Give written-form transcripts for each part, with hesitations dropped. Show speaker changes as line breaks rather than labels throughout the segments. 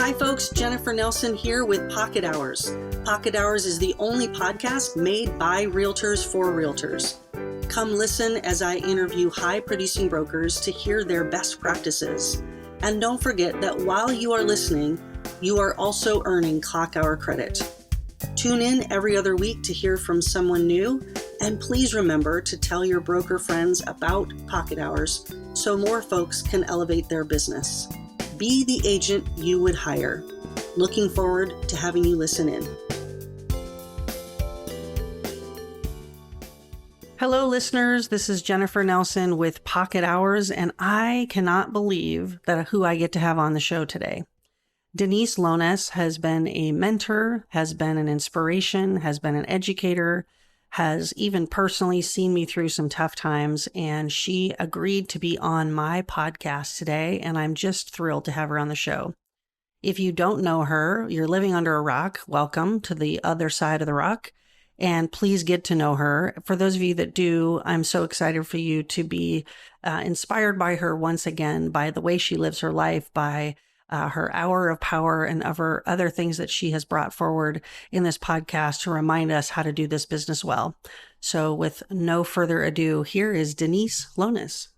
Hi folks, Jennifer Nelson here with Pocket Hours. Pocket Hours is the only podcast made by realtors for realtors. Come listen as I interview high producing brokers to hear their best practices. And don't forget that while you are listening, you are also earning clock hour credit. Tune in every other week to hear from someone new, and please remember to tell your broker friends about Pocket Hours so more folks can elevate their business. Be the agent you would hire. Looking forward to having you listen in. Hello, listeners. This is Jennifer Nelson with Pocket Hours, and I cannot believe that who I get to have on the show today. Denise Lones has been a mentor, has been an inspiration, has been an educator, has even personally seen me through some tough times, and she agreed to be on my podcast today, and I'm just thrilled to have her on the show. If you don't know her, you're living under a rock. Welcome to the other side of the rock, and please get to know her. For those of you that do, I'm so excited for you to be inspired by her once again, by the way she lives her life, by her hour of power and other things that she has brought forward in this podcast to remind us how to do this business well. So with no further ado, here is Denise Lones.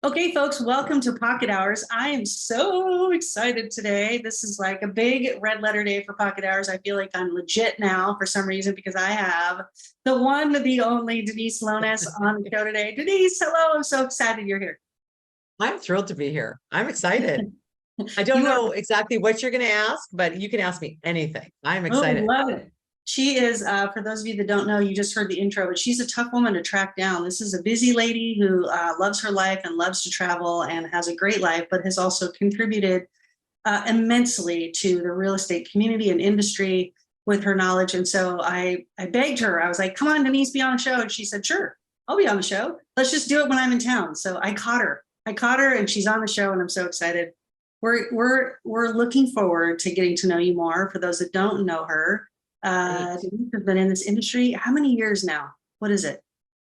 Okay, folks, welcome to Pocket Hours. I am so excited today. This is like a big red letter day for Pocket Hours. I feel like I'm legit now for some reason because I have the one, the only Denise Lones on the show today. Denise, hello. I'm so excited you're here.
I'm thrilled to be here. I'm excited. I don't know exactly what you're going to ask, but you can ask me anything. I'm excited.
Oh, love it. She is, for those of you that don't know, you just heard the intro, but she's a tough woman to track down. This is a busy lady who loves her life and loves to travel and has a great life, but has also contributed immensely to the real estate community and industry with her knowledge. And so I begged her. I was like, come on, Denise, be on the show. And she said, sure, I'll be on the show. Let's just do it when I'm in town. So I caught her and she's on the show, and I'm so excited. We're looking forward to getting to know you more. For those that don't know her, Denise has been in this industry. How many years now? What is it?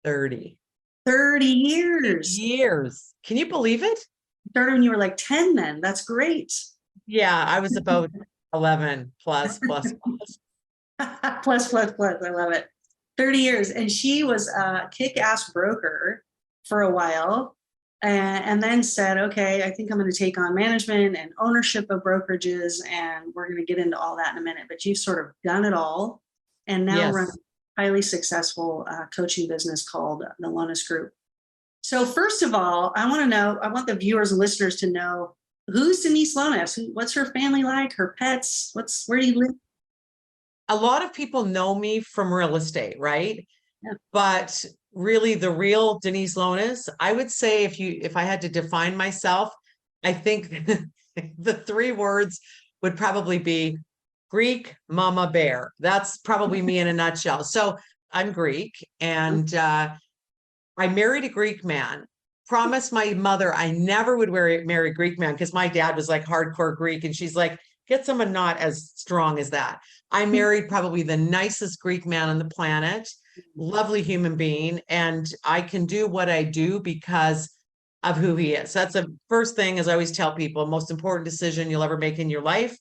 30
years.
Can you believe it?
Started when you were like 10 then. That's great.
Yeah, I was about 11 plus.
plus. I love it. 30 years. And she was a kick-ass broker for a while. And then said, okay, I think I'm going to take on management and ownership of brokerages, and we're going to get into all that in a minute. But you've sort of done it all, and now run a highly successful coaching business called the Lones Group. So first of all, I want the viewers and listeners to know, who's Denise Lones? What's her family like? Her pets? Where do you live?
A lot of people know me from real estate, right?
Yeah.
But really the real Denise Lones, I would say if I had to define myself, I think the three words would probably be Greek mama bear. That's probably me in a nutshell. So I'm Greek, and I married a Greek man. Promised my mother I never would marry a Greek man because my dad was like hardcore Greek, and she's like, get someone not as strong as that. I married probably the nicest Greek man on the planet. Lovely human being, and I can do what I do because of who he is. That's the first thing, as I always tell people, most important decision you'll ever make in your life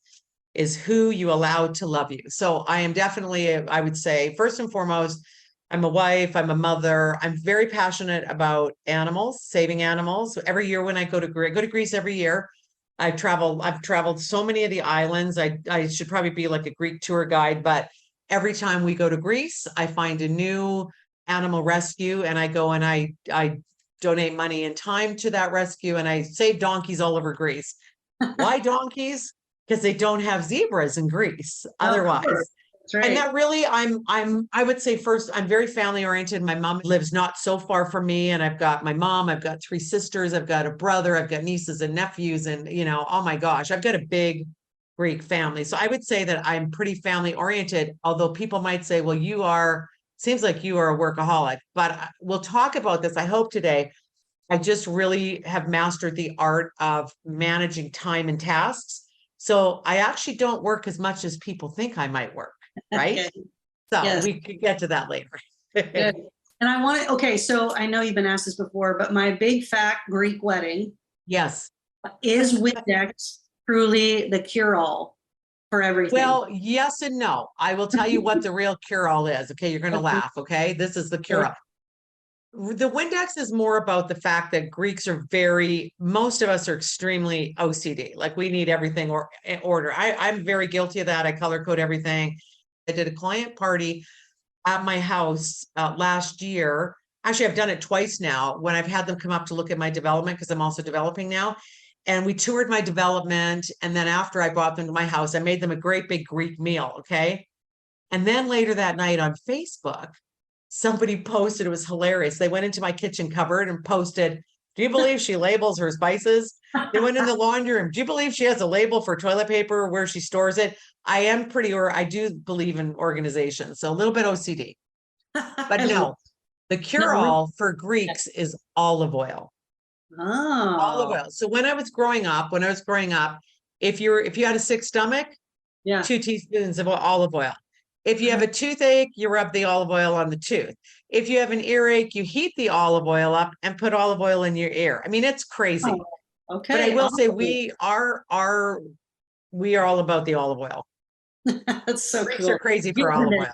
is who you allow to love you. So I am definitely, I would say, first and foremost, I'm a wife, I'm a mother. I'm very passionate about animals, saving animals. Every year when I go to Greece every year. I've traveled so many of the islands. I should probably be like a Greek tour guide, but every time we go to Greece, I find a new animal rescue, and I go and I donate money and time to that rescue, and I save donkeys all over Greece. Why donkeys? Because they don't have zebras in Greece otherwise.
That's right.
And that really, I would say first, I'm very family oriented. My mom lives not so far from me, and I've got my mom, I've got 3 sisters, I've got a brother, I've got nieces and nephews, and oh my gosh, I've got a big Greek family. So I would say that I'm pretty family oriented, although people might say, well, seems like you are a workaholic, but we'll talk about this. I hope today. I just really have mastered the art of managing time and tasks. So I actually don't work as much as people think I might work. Right.
Okay.
So
Yes.
we could get to that later.
Good. And so I know you've been asked this before, but my big fat Greek wedding
Yes.
is with decked truly the cure-all for everything.
Well, yes and no. I will tell you what the real cure-all is. Okay, you're going to
Okay.
laugh. Okay, this is the cure-all. The Windex is more about the fact that Greeks are most of us are extremely OCD. Like we need everything in order. I'm very guilty of that. I color code everything. I did a client party at my house last year. Actually, I've done it twice now when I've had them come up to look at my development because I'm also developing now. And we toured my development. And then after I brought them to my house, I made them a great big Greek meal. Okay. And then later that night on Facebook, somebody posted, it was hilarious. They went into my kitchen cupboard and posted, do you believe she labels her spices? They went in the laundry room. Do you believe she has a label for toilet paper where she stores it? I do believe in organization. So a little bit OCD, but no, the cure-all for Greeks is olive oil. Olive
Oh,
oil. So when I was growing up, if you had a sick stomach,
yeah.
2 teaspoons of olive oil. If you have a toothache, you rub the olive oil on the tooth. If you have an earache, you heat the olive oil up and put olive oil in your ear. I mean, it's crazy.
Oh, okay.
But I will say
Awesome.
we are all about the olive oil.
That's so
Greeks
cool.
are crazy for olive oil.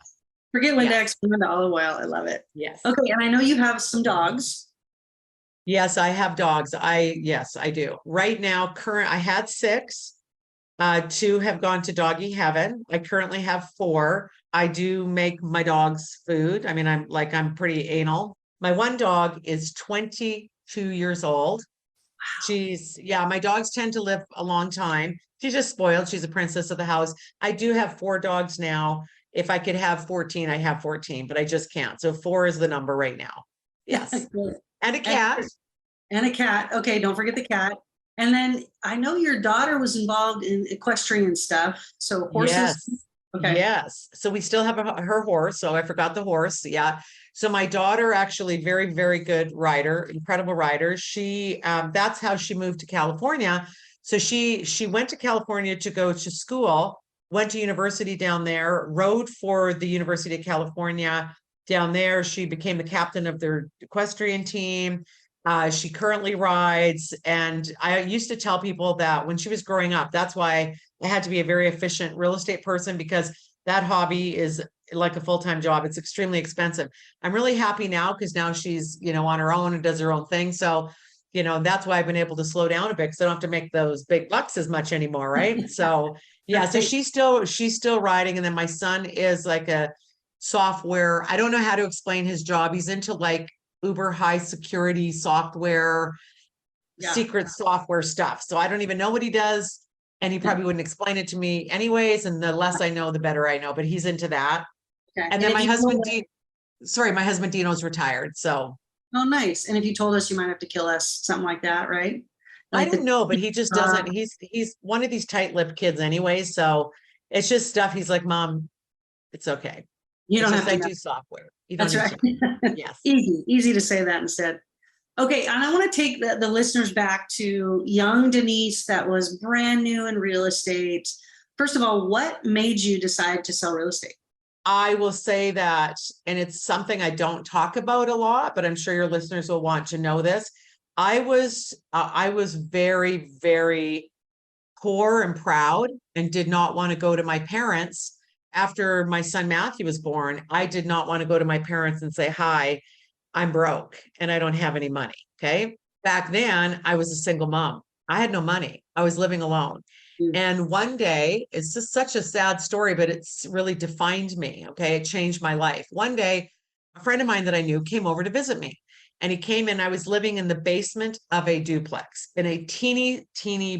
Forget Windex, remember the olive oil. I love it.
Yes.
Okay, and I know you have some dogs.
Yes, I have dogs. Yes, I do. Right now, I had 6. 2 have gone to doggy heaven. I currently have 4. I do make my dogs food. I mean, I'm pretty anal. My one dog is 22 years old. My dogs tend to live a long time. She's just spoiled. She's a princess of the house. I do have 4 dogs now. If I could have 14, I have 14, but I just can't. So 4 is the number right now. Yes. And a cat.
And a cat. Okay, don't forget the cat. And then I know your daughter was involved in equestrian stuff. So horses.
Yes.
Okay.
Yes. So we still have her horse. So I forgot the horse. Yeah. So my daughter, actually very, very good rider, incredible rider. That's how she moved to California. So she went to California to go to school, went to university down there, rode for the University of California down there. She became the captain of their equestrian team. She currently rides. And I used to tell people that when she was growing up, that's why I had to be a very efficient real estate person, because that hobby is like a full-time job. It's extremely expensive. I'm really happy now because now she's, on her own and does her own thing. So, that's why I've been able to slow down a bit because I don't have to make those big bucks as much anymore. Right. So yeah, so she's still riding. And then my son is like a software. I don't know how to explain his job. He's into like uber high security software, secret software stuff. So I don't even know what he does. And he probably wouldn't explain it to me anyways. And the less I know, the better I know, but he's into that.
Okay.
And then my husband Dino's retired. So.
Oh, nice. And if you told us you might have to kill us, something like that, right?
Like I don't know, but he just doesn't. He's one of these tight-lipped kids anyway. So it's just stuff. He's like, Mom, it's okay.
You don't have to.
I do software. You don't
That's
need
right.
to. Yes.
Easy to say that instead. Okay, and I want to take the listeners back to young Denise that was brand new in real estate. First of all, what made you decide to sell real estate?
I will say that, and it's something I don't talk about a lot, but I'm sure your listeners will want to know this. I was very, very poor and proud and did not want to go to my parents. After my son Matthew was born, I did not want to go to my parents and say, hi, I'm broke and I don't have any money. Okay. Back then I was a single mom. I had no money. I was living alone. And one day, it's just such a sad story, but it's really defined me. Okay. It changed my life. One day, a friend of mine that I knew came over to visit me, and he came in. I was living in the basement of a duplex, in a teeny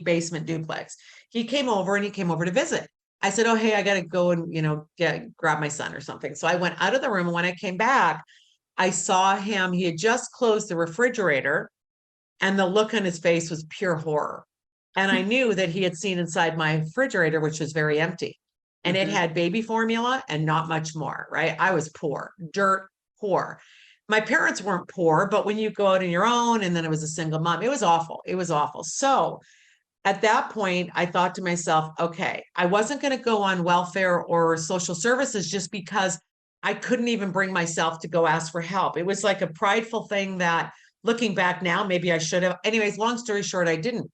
basement duplex. He came over to visit. I said, oh, hey, I got to go and, grab my son or something. So I went out of the room. And when I came back, I saw him. He had just closed the refrigerator, and the look on his face was pure horror. And I knew that he had seen inside my refrigerator, which was very empty. And it had baby formula and not much more, right? I was poor, dirt poor. My parents weren't poor, but when you go out on your own, and then I was a single mom, it was awful. It was awful. So at that point, I thought to myself, okay, I wasn't going to go on welfare or social services just because I couldn't even bring myself to go ask for help. It was like a prideful thing that, looking back now, maybe I should have. Anyways, long story short, I didn't.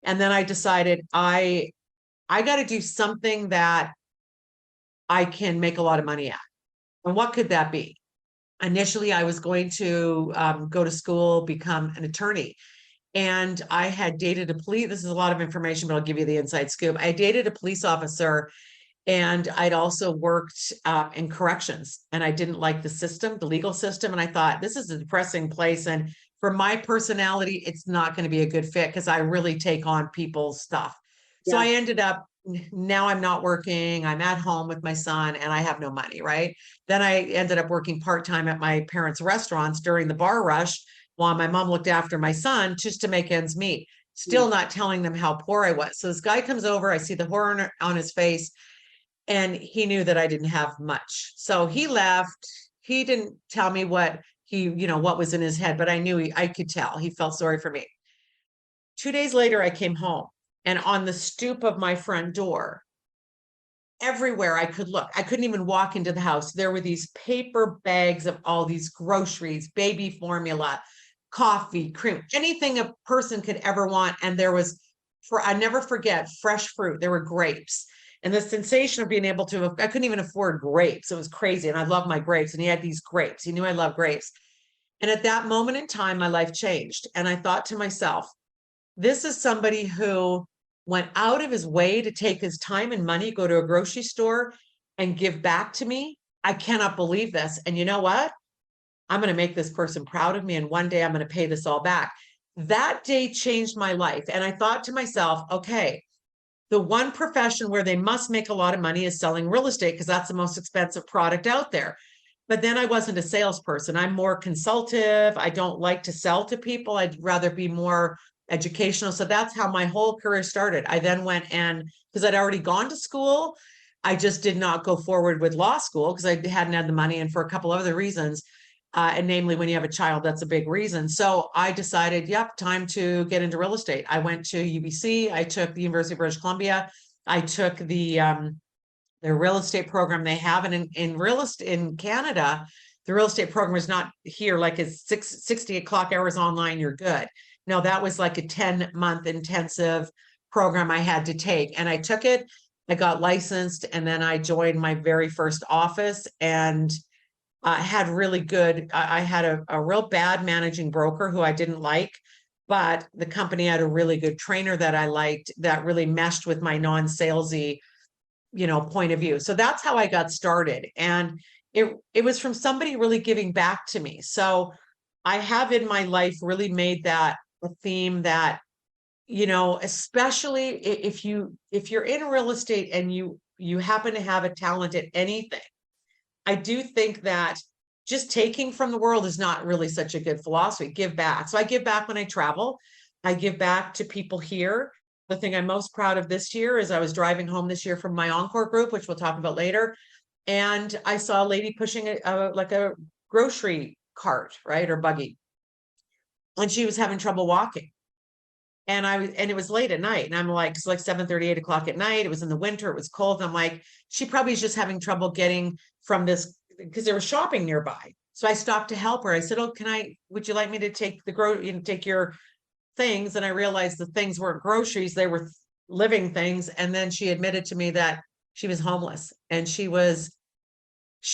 And then I decided I got to do something that I can make a lot of money at. And what could that be? Initially, I was going to go to school, become an attorney. And I had dated a police, this is a lot of information, but I'll give you the inside scoop. I dated a police officer, and I'd also worked in corrections, and I didn't like the system, the legal system. And I thought, this is a depressing place. And for my personality, it's not going to be a good fit because I really take on people's stuff. So
Yeah.
I ended up, now I'm not working, I'm at home with my son, and I have no money, right? Then I ended up working part-time at my parents' restaurants during the bar rush while my mom looked after my son just to make ends meet, still not telling them how poor I was. So this guy comes over, I see the horror on his face, and he knew that I didn't have much. So he left. He didn't tell me what what was in his head, but I knew I could tell. He felt sorry for me. 2 days later, I came home, and on the stoop of my front door, everywhere I could look, I couldn't even walk into the house. There were these paper bags of all these groceries, baby formula, coffee, cream, anything a person could ever want. And there was, I never forget, fresh fruit. There were grapes. And the sensation of being able to, I couldn't even afford grapes. It was crazy. And I love my grapes. And he had these grapes. He knew I love grapes. And at that moment in time, my life changed. And I thought to myself, this is somebody who went out of his way to take his time and money, go to a grocery store and give back to me. I cannot believe this. And you know what? I'm going to make this person proud of me. And one day I'm going to pay this all back. That day changed my life. And I thought to myself, okay, the one profession where they must make a lot of money is selling real estate because that's the most expensive product out there. But then I wasn't a salesperson. I'm more consultative. I don't like to sell to people. I'd rather be more educational. So that's how my whole career started. I then went, and because I'd already gone to school, I just did not go forward with law school because I hadn't had the money, and for a couple other reasons. And namely, when you have a child, that's a big reason. So I decided, yep, time to get into real estate. I went to UBC. I took the University of British Columbia. I took the real estate program they have. And in Canada, the real estate program is not here like it's 60 clock hours online, you're good. No, that was like a 10-month intensive program I had to take. And I took it, I got licensed, and then I joined my very first office, and had really good, I had a real bad managing broker who I didn't like, but the company had a really good trainer that I liked that really meshed with my non-salesy, point of view. So that's how I got started. And it was from somebody really giving back to me. So I have in my life really made that a theme that, especially if you're in real estate and you happen to have a talent at anything, I do think that just taking from the world is not really such a good philosophy. Give back. So I give back when I travel. I give back to people here. The thing I'm most proud of this year is I was driving home this year from my Encore group, which we'll talk about later. And I saw a lady pushing like a grocery cart, right? Or buggy. And she was having trouble walking. And it was late at night. And I'm like, it's like 7:30, 8 o'clock at night. It was in the winter. It was cold. And I'm like, she probably is just having trouble getting from this, because there was shopping nearby. So I stopped to help her. I said, oh, would you like me to take take your things? And I realized the things weren't groceries. They were living things. And then she admitted to me that she was homeless, and she was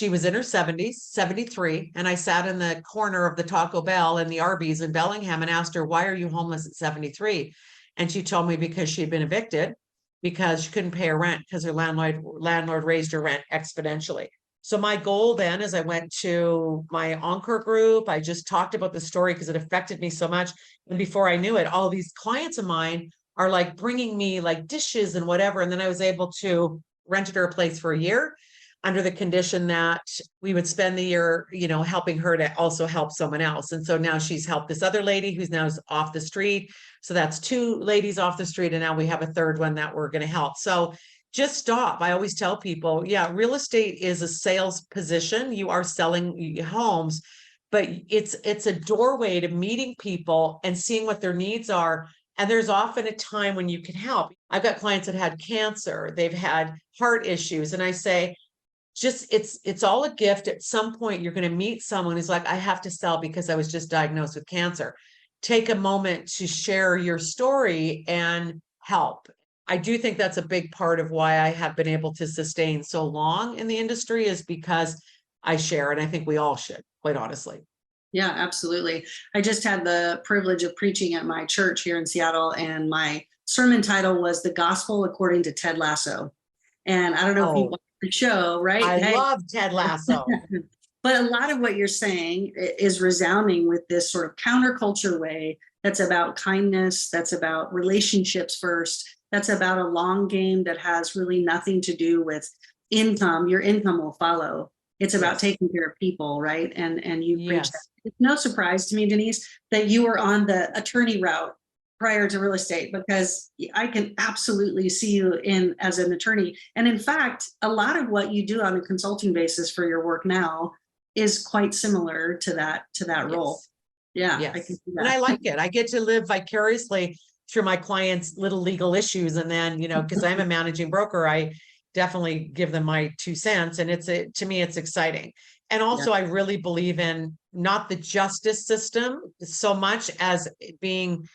in her 70s, 73. And I sat in the corner of the Taco Bell and the Arby's in Bellingham and asked her, why are you homeless at 73? And she told me because she had been evicted because she couldn't pay her rent because her landlord raised her rent exponentially. So my goal then, as I went to my Encore group, I just talked about the story because it affected me so much. And before I knew it, all these clients of mine are like bringing me like dishes and whatever. And then I was able to rented her a place for a year under the condition that we would spend the year, helping her to also help someone else. And so now she's helped this other lady who's now off the street. So that's 2 ladies off the street. And now we have a third one that we're going to help. So just stop. I always tell people, yeah, real estate is a sales position. You are selling homes, but it's a doorway to meeting people and seeing what their needs are. And there's often a time when you can help. I've got clients that had cancer, they've had heart issues. And I say, it's all a gift. At some point, you're going to meet someone who's like, I have to sell because I was just diagnosed with cancer. take a moment to share your story and help. I do think that's a big part of why I have been able to sustain so long in the industry, is because I share, and I think we all should, quite honestly.
Yeah, absolutely. I just had the privilege of preaching at my church here in Seattle, and my sermon title was The Gospel According to Ted Lasso. And I don't know if you
Oh,
watched the show, right?
I
Hey,
love Ted Lasso.
but a lot of what you're saying is resounding with this sort of counterculture way that's about kindness, that's about relationships first, that's about a long game that has really nothing to do with income. Your income will follow. It's about
Yes.
taking care of people, right? And you preach that.
Yes.
It's no surprise to me, Denise, that you were on the attorney route prior to real estate, because I can absolutely see you in as an attorney. And in fact, a lot of what you do on a consulting basis for your work now is quite similar to that role.
Yes.
Yeah, I can
Yes.
see
And I
that.
like it. I get to live vicariously through my clients' little legal issues. And then, because I'm a managing broker, I definitely give them my 2 cents. And to me, it's exciting. And also, I really believe in not the justice system so much as being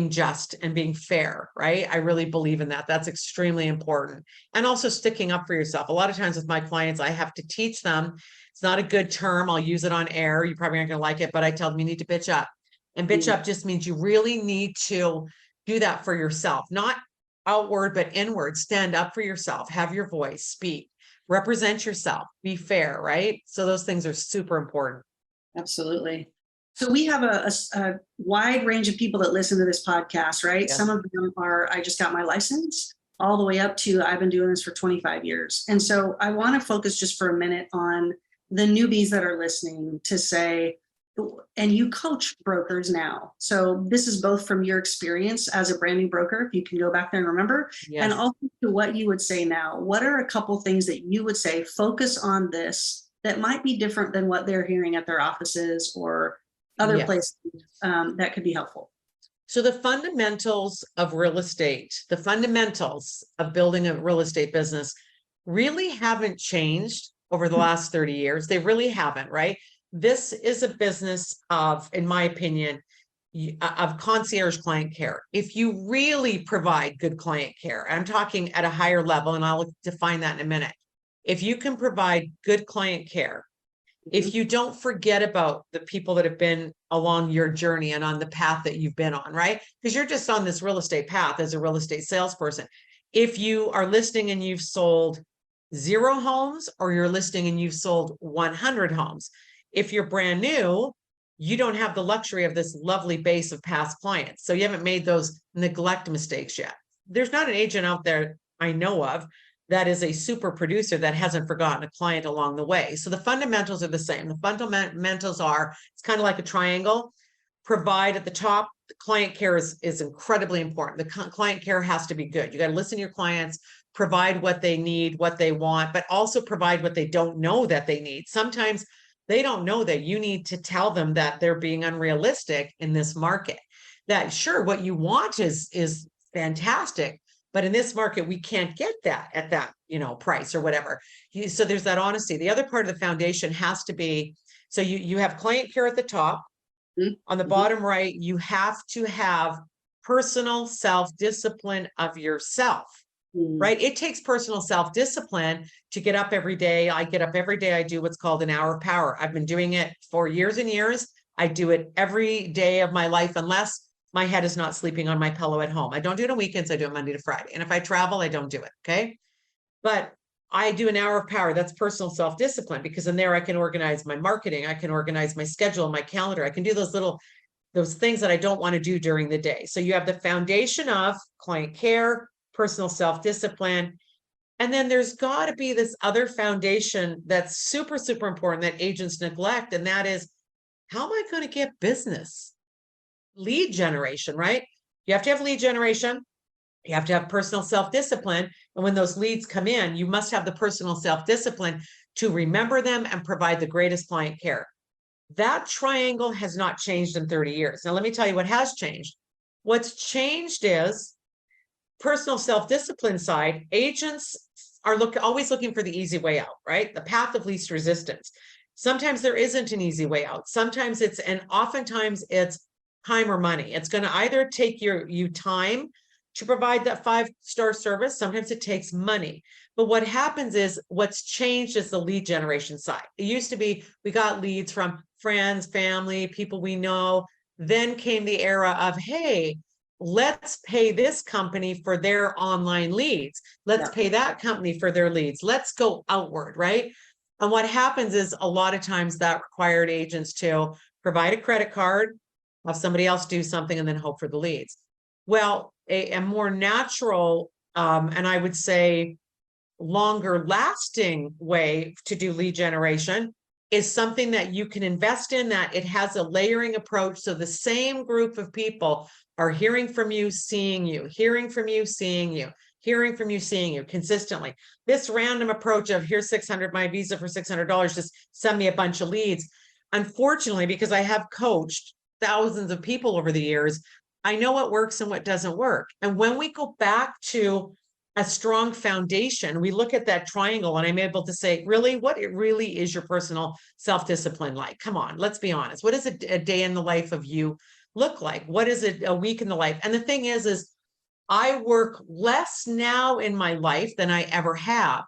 just and being fair, right? I really believe in that. That's extremely important. And also sticking up for yourself. A lot of times with my clients, I have to teach them. It's not a good term. I'll use it on air. You probably aren't going to like it, but I tell them you need to bitch up. And bitch up just means you really need to do that for yourself, not outward, but inward. Stand up for yourself, have your voice, speak, represent yourself, be fair, right? So those things are super important.
Absolutely. So we have a wide range of people that listen to this podcast, right?
Yes.
Some of them are, I just got my license, all the way up to, I've been doing this for 25 years. And so I want to focus just for a minute on the newbies that are listening, to say, and you coach brokers now. So this is both from your experience as a brand new broker, if you can go back there and remember, and
Yes.
also to what you would say now. What are a couple things that you would say, focus on this, that might be different than what they're hearing at their offices or other
Yes.
places, that could be helpful?
So the fundamentals of real estate, the fundamentals of building a real estate business really haven't changed over the last 30 years. They really haven't, right? This is a business of, in my opinion, of concierge client care. If you really provide good client care, I'm talking at a higher level, and I'll define that in a minute. If you can provide good client care, if you don't forget about the people that have been along your journey and on the path that you've been on, right? Because you're just on this real estate path as a real estate salesperson. If you are listing and you've sold 0 homes, or you're listing and you've sold 100 homes, if you're brand new, you don't have the luxury of this lovely base of past clients. So you haven't made those neglect mistakes yet. There's not an agent out there I know of that is a super producer that hasn't forgotten a client along the way. So the fundamentals are the same. The fundamentals are, it's kind of like a triangle. Provide at the top. The client care is incredibly important. The client care has to be good. You got to listen to your clients, provide what they need, what they want, but also provide what they don't know that they need. Sometimes they don't know that you need to tell them that they're being unrealistic in this market. That sure, what you want is fantastic, but in this market, we can't get that at that, price or whatever. So there's that honesty. The other part of the foundation has to be, so you have client care at the top. On the bottom right, you have to have personal self-discipline of yourself, right? It takes personal self-discipline to get up every day. I get up every day. I do what's called an hour of power. I've been doing it for years and years. I do it every day of my life, unless my head is not sleeping on my pillow at home. I don't do it on weekends. I do it Monday to Friday. And if I travel, I don't do it. Okay. But I do an hour of power. That's personal self-discipline, because in there I can organize my marketing. I can organize my schedule, my calendar. I can do those things that I don't want to do during the day. So you have the foundation of client care, personal self-discipline. And then there's got to be this other foundation that's super, super important that agents neglect. And that is, how am I going to get business? Lead generation, right? You have to have lead generation. You have to have personal self-discipline. And when those leads come in, you must have the personal self-discipline to remember them and provide the greatest client care. That triangle has not changed in 30 years. Now, let me tell you what has changed. What's changed is personal self-discipline side. Agents are always looking for the easy way out, right? The path of least resistance. Sometimes there isn't an easy way out. Oftentimes it's time or money. It's going to either take you time to provide that 5-star service. Sometimes it takes money. But what happens is what's changed is the lead generation side. It used to be we got leads from friends, family, people we know. Then came the era of, hey, let's pay this company for their online leads. Let's pay that company for their leads. Let's go outward, right? And what happens is a lot of times that required agents to provide a credit card, have somebody else do something, and then hope for the leads. Well, a more natural, and I would say longer lasting way to do lead generation is something that you can invest in, that it has a layering approach. So the same group of people are hearing from you, seeing you, hearing from you, seeing you, hearing from you, seeing you consistently. This random approach of here's 600, my visa for $600, just send me a bunch of leads. Unfortunately, because I have coached thousands of people over the years, I know what works and what doesn't work. And when we go back to a strong foundation, we look at that triangle and I'm able to say, really, what it really is your personal self-discipline like? Come on, let's be honest. What does a day in the life of you look like? What is it a week in the life? And the thing is I work less now in my life than I ever have.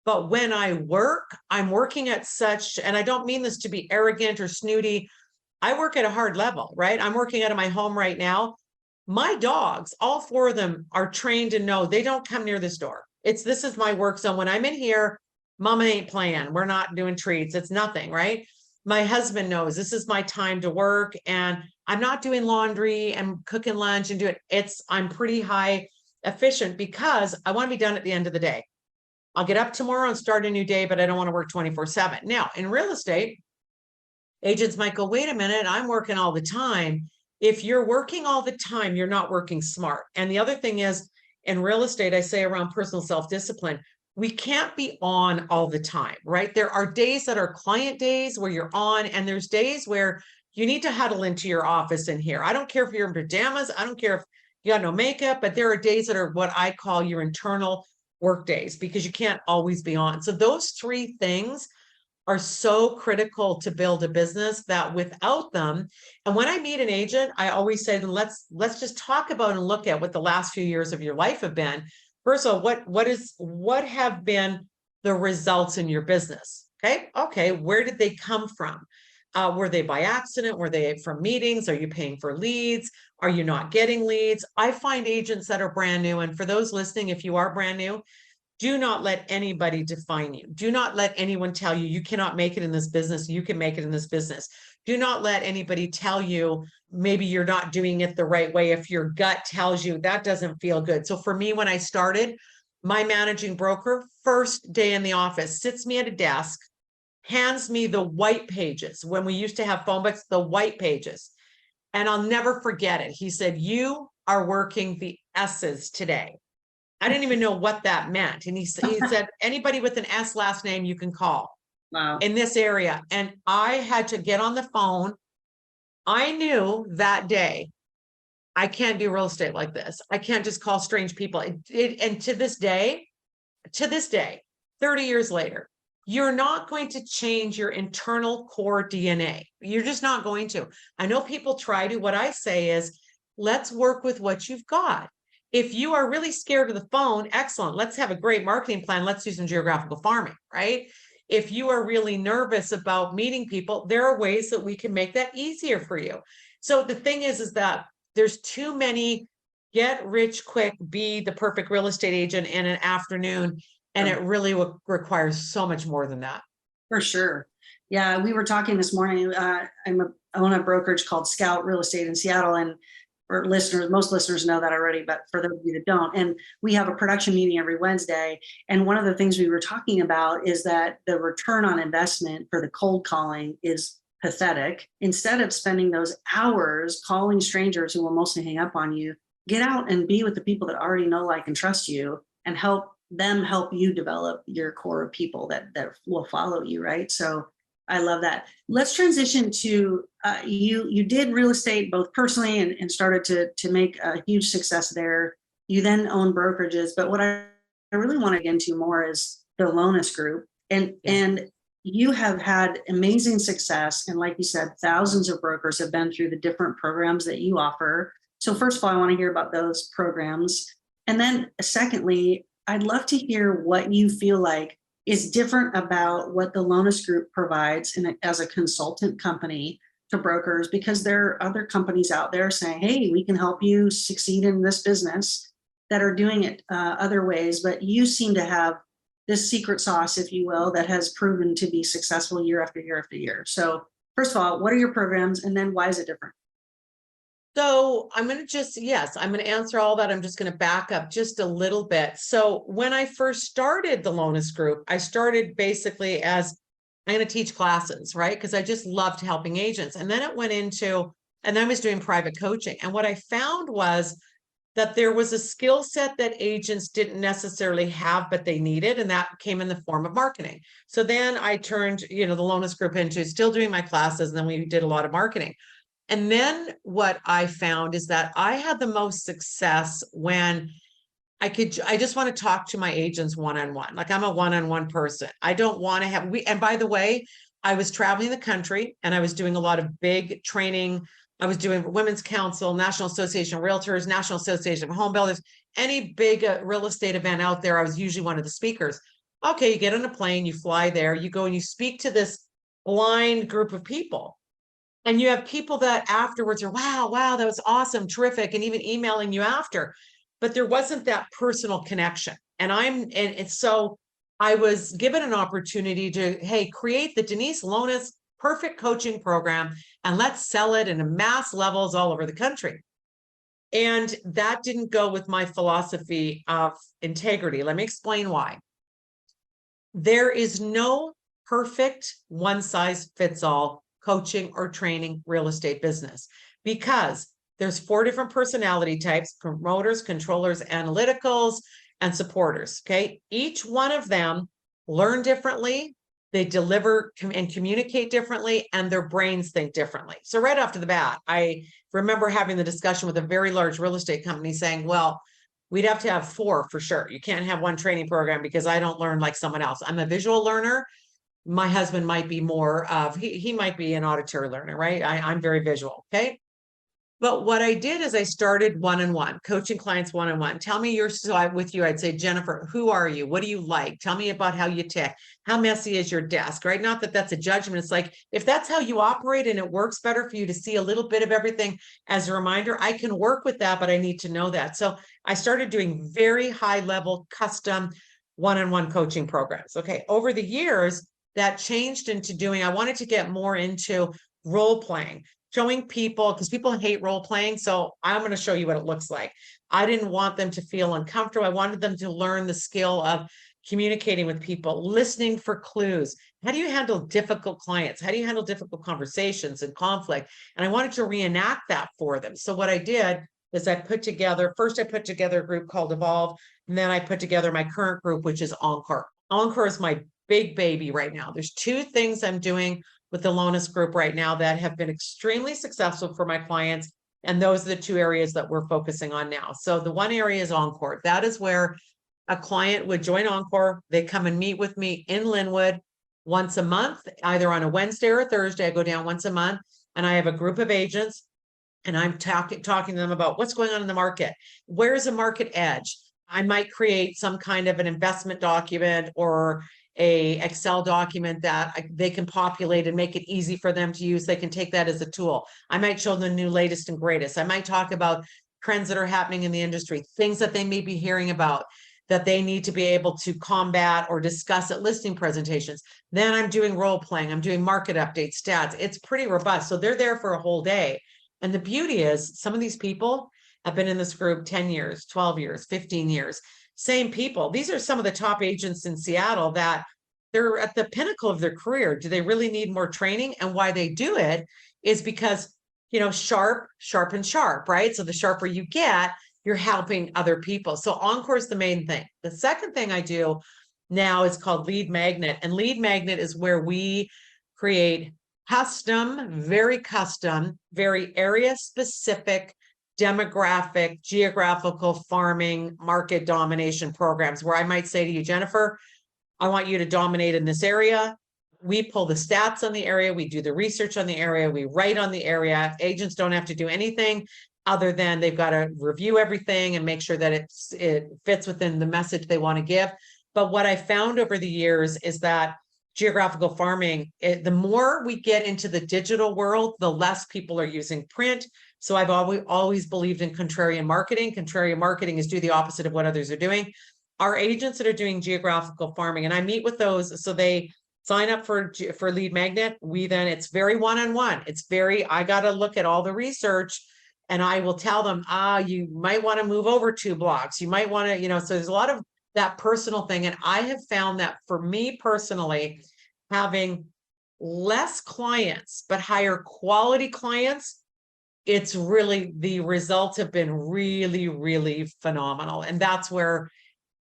But when I work, I'm working at such, and I don't mean this to be arrogant or snooty, I work at a hard level, right? I'm working out of my home right now. My dogs, all 4 of them are trained to know they don't come near this door. This is my work zone. When I'm in here, mama ain't playing. We're not doing treats. It's nothing, right? My husband knows this is my time to work and I'm not doing laundry and cooking lunch and I'm pretty high efficient because I want to be done at the end of the day. I'll get up tomorrow and start a new day, but I don't want to work 24/7. Now in real estate, agents might go, wait a minute, I'm working all the time. If you're working all the time, you're not working smart. And the other thing is, in real estate, I say around personal self-discipline, we can't be on all the time, right? There are days that are client days where you're on, and there's days where you need to huddle into your office in here. I don't care if you're in pajamas. I don't care if you got no makeup, but there are days that are what I call your internal work days because you can't always be on. So those 3 things are so critical to build a business that without them, and when I meet an agent, I always say, let's just talk about and look at what the last few years of your life have been. First of all, what have been the results in your business? Okay, where did they come from? Were they by accident? Were they from meetings? Are you paying for leads? Are you not getting leads? I find agents that are brand new, and for those listening, if you are brand new, do not let anybody define you. Do not let anyone tell you you cannot make it in this business. You can make it in this business. Do not let anybody tell you maybe you're not doing it the right way if your gut tells you that doesn't feel good. So for me, when I started, my managing broker, first day in the office, sits me at a desk, hands me the white pages. When we used to have phone books, the white pages. And I'll never forget it. He said, you are working the S's today. I didn't even know what that meant. And he said, anybody with an S last name you can call in this area. And I had to get on the phone. I knew that day, I can't do real estate like this. I can't just call strange people. And to this day, 30 years later, you're not going to change your internal core DNA. You're just not going to. I know people try to. What I say is, let's work with what you've got. If you are really scared of the phone, excellent. Let's have a great marketing plan. Let's do some geographical farming, right? If you are really nervous about meeting people, there are ways that we can make that easier for you. So the thing is that there's too many get rich quick, be the perfect real estate agent in an afternoon. And it really requires so much more than that.
For sure. Yeah, we were talking this morning. I own a brokerage called Scout Real Estate in Seattle, and for listeners, most listeners know that already, but for those of you that don't, and we have a production meeting every Wednesday. And one of the things we were talking about is that the return on investment for the cold calling is pathetic. Instead of spending those hours calling strangers who will mostly hang up on you, get out and be with the people that already know, like, and trust you, and help you develop your core of people that will follow you, right? So I love that. Let's transition to you did real estate both personally and started to make a huge success there. You then own brokerages, but what I really want to get into more is the Lones Group. And you have had amazing success. And like you said, thousands of brokers have been through the different programs that you offer. So first of all, I want to hear about those programs. And then secondly, I'd love to hear what you feel like is different about what the Lones Group provides as a consultant company to brokers, because there are other companies out there saying, hey, we can help you succeed in this business that are doing it other ways. But you seem to have this secret sauce, if you will, that has proven to be successful year after year after year. So first of all, what are your programs? And then why is it different?
So I'm going to I'm going to answer all that. I'm just going to back up just a little bit. So when I first started the Lones Group, I started basically as I'm going to teach classes, right? Because I just loved helping agents. And then it went into, and then I was doing private coaching. And what I found was that there was a skill set that agents didn't necessarily have, but they needed, and that came in the form of marketing. So then I turned, the Lones Group into still doing my classes, and then we did a lot of marketing. And then what I found is that I had the most success when I just want to talk to my agents one-on-one. Like, I'm a one-on-one person. I don't want to have, and by the way, I was traveling the country and I was doing a lot of big training. I was doing Women's Council, National Association of Realtors, National Association of Home Builders, any big real estate event out there. I was usually one of the speakers. Okay, you get on a plane, you fly there, you go and you speak to this blind group of people. And you have people that afterwards are, wow, that was awesome, terrific, and even emailing you after. But there wasn't that personal connection. And so I was given an opportunity to, hey, create the Denise Lones Perfect Coaching Program, and let's sell it in mass levels all over the country. And that didn't go with my philosophy of integrity. Let me explain why. There is no perfect one-size-fits-all coaching or training real estate business, because there's 4 different personality types: promoters, controllers, analyticals, and supporters. Okay. Each one of them learn differently. They deliver and communicate differently, and their brains think differently. So right off the bat, I remember having the discussion with a very large real estate company saying, well, we'd have to have 4 for sure. You can't have one training program because I don't learn like someone else. I'm a visual learner. My husband might be more of, he might be an auditory learner, right? I'm very visual. Okay. But what I did is I started one-on-one, coaching clients one-on-one. Tell me with you, I'd say, Jennifer, who are you? What do you like? Tell me about how you tick. How messy is your desk, right? Not that that's a judgment. It's like, if that's how you operate and it works better for you to see a little bit of everything as a reminder, I can work with that, but I need to know that. So I started doing very high level custom one-on-one coaching programs. Okay. Over the years, that changed into I wanted to get more into role playing, showing people, because people hate role playing. So I'm going to show you what it looks like. I didn't want them to feel uncomfortable. I wanted them to learn the skill of communicating with people, listening for clues. How do you handle difficult clients? How do you handle difficult conversations and conflict? And I wanted to reenact that for them. So what I did is I put together a group called Evolve, and then I put together my current group, which is Encore. Encore is my big baby right now. There's 2 things I'm doing with the Lones Group right now that have been extremely successful for my clients. And those are the 2 areas that we're focusing on now. So the one area is Encore. That is where a client would join Encore. They come and meet with me in Linwood once a month, either on a Wednesday or a Thursday. I go down once a month, and I have a group of agents, and I'm talking to them about what's going on in the market. Where's a market edge? I might create some kind of an investment document or a Excel document that they can populate and make it easy for them to use. They can take that as a tool. I might show them the new latest and greatest. I might talk about trends that are happening in the industry, things that they may be hearing about that they need to be able to combat or discuss at listing presentations. Then I'm doing role playing. I'm doing market updates, stats. It's pretty robust. So they're there for a whole day. And the beauty is some of these people have been in this group 10 years, 12 years, 15 years. Same people. These are some of the top agents in Seattle that they're at the pinnacle of their career. Do they really need more training? And why they do it is because, sharp, and sharp, right? So the sharper you get, you're helping other people. So Encore is the main thing. The second thing I do now is called Lead Magnet. And Lead Magnet is where we create very area specific demographic, geographical farming, market domination programs, where I might say to you, Jennifer, I want you to dominate in this area. we pull the stats on the area, we do the research on the area, we write on the area. Agents don't have to do anything other than they've got to review everything and make sure that it fits within the message they want to give. But what I found over the years is that geographical farming, the more we get into the digital world, the less people are using print. So I've always believed in contrarian marketing. Contrarian marketing is do the opposite of what others are doing. Our agents that are doing geographical farming, and I meet with those, so they sign up for Lead Magnet. It's very one-on-one. I got to look at all the research, and I will tell them, you might want to move over 2 blocks. You might want to, so there's a lot of that personal thing. And I have found that for me personally, having less clients, but higher quality clients, it's really, the results have been really, really phenomenal. And that's where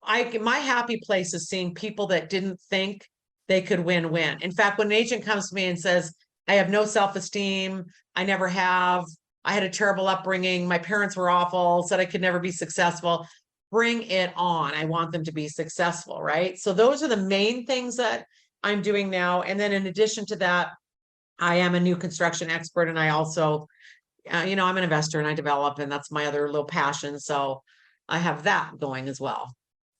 my happy place is seeing people that didn't think they could win. In fact, when an agent comes to me and says, I have no self-esteem, I never have, I had a terrible upbringing, my parents were awful, said I could never be successful, bring it on. I want them to be successful, right? So those are the main things that I'm doing now. And then in addition to that, I am a new construction expert, and I also, I'm an investor and I develop, and that's my other little passion. So I have that going as well.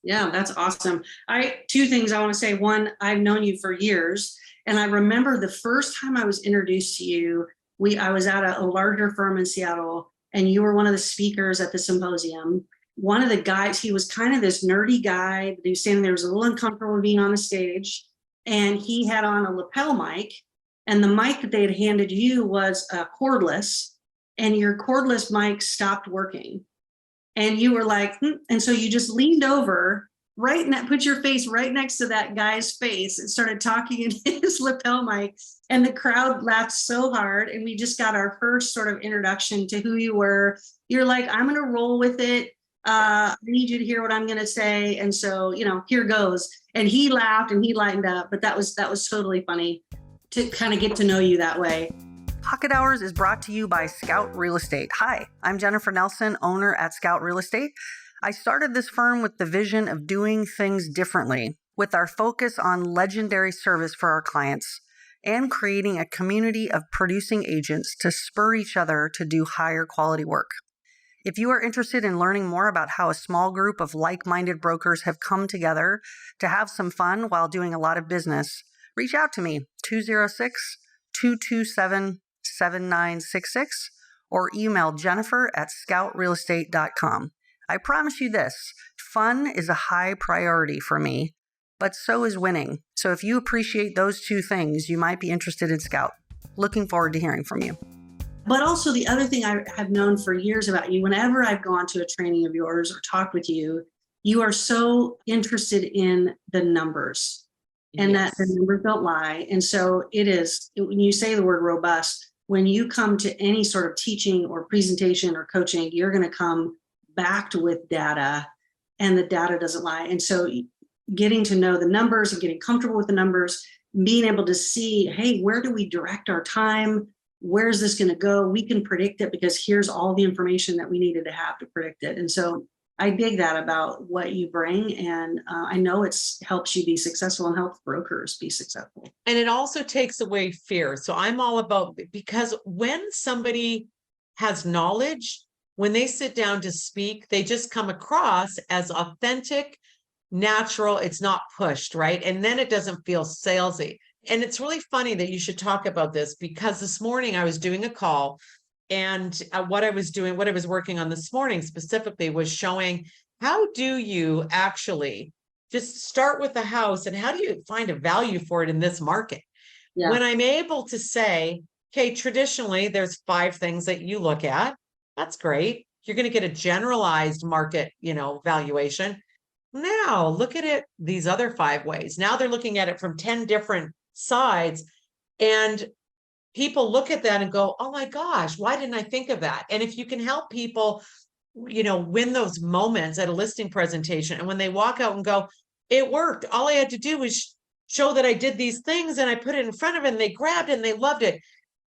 Yeah, that's awesome. 2 things I want to say. One, I've known you for years, and I remember the first time I was introduced to you, I was at a larger firm in Seattle, and you were one of the speakers at the symposium. One of the guys, he was kind of this nerdy guy, but he was standing there, was a little uncomfortable being on the stage, and he had on a lapel mic, and the mic that they had handed you was cordless, and your cordless mic stopped working. And you were like, and so you just leaned over, put your face right next to that guy's face and started talking in his lapel mic. And the crowd laughed so hard. And we just got our first sort of introduction to who you were. You're like, I'm going to roll with it. I need you to hear what I'm going to say. And so, here goes. And he laughed and he lightened up. But that was totally funny to kind of get to know you that way.
Pocket Hours is brought to you by Scout Real Estate. Hi, I'm Jennifer Nelson, owner at Scout Real Estate. I started this firm with the vision of doing things differently, with our focus on legendary service for our clients and creating a community of producing agents to spur each other to do higher quality work. If you are interested in learning more about how a small group of like-minded brokers have come together to have some fun while doing a lot of business, reach out to me, 206-227-7966, or email jennifer@scoutrealestate.com. I promise you this, fun is a high priority for me, but so is winning. So if you appreciate those 2 things, you might be interested in Scout. Looking forward to hearing from you.
But also the other thing I have known for years about you, whenever I've gone to a training of yours or talked with you, you are so interested in the numbers. And that the numbers don't lie. And so it is, when you say the word robust, when you come to any sort of teaching or presentation or coaching, you're going to come backed with data, and the data doesn't lie. And so getting to know the numbers and getting comfortable with the numbers, being able to see, hey, where do we direct our time? Where's this going to go? We can predict it because here's all the information that we needed to have to predict it. And so I dig that about what you bring. And I know it's helps you be successful and helps brokers be successful.
And it also takes away fear. So I'm all about, because when somebody has knowledge, when they sit down to speak, they just come across as authentic, natural. It's not pushed, right? And then it doesn't feel salesy. And it's really funny that you should talk about this, because this morning I was doing a call, and what I was working on this morning specifically was showing, how do you actually just start with the house, and how do you find a value for it in this market? Yeah. When I'm able to say, okay, traditionally there's 5 things that you look at. That's great. You're going to get a generalized market, valuation. Now look at it these other 5 ways. Now they're looking at it from 10 different sides, and people look at that and go, oh my gosh, why didn't I think of that? And if you can help people, win those moments at a listing presentation, and when they walk out and go, it worked. All I had to do was show that I did these things, and I put it in front of them, and they grabbed it and they loved it.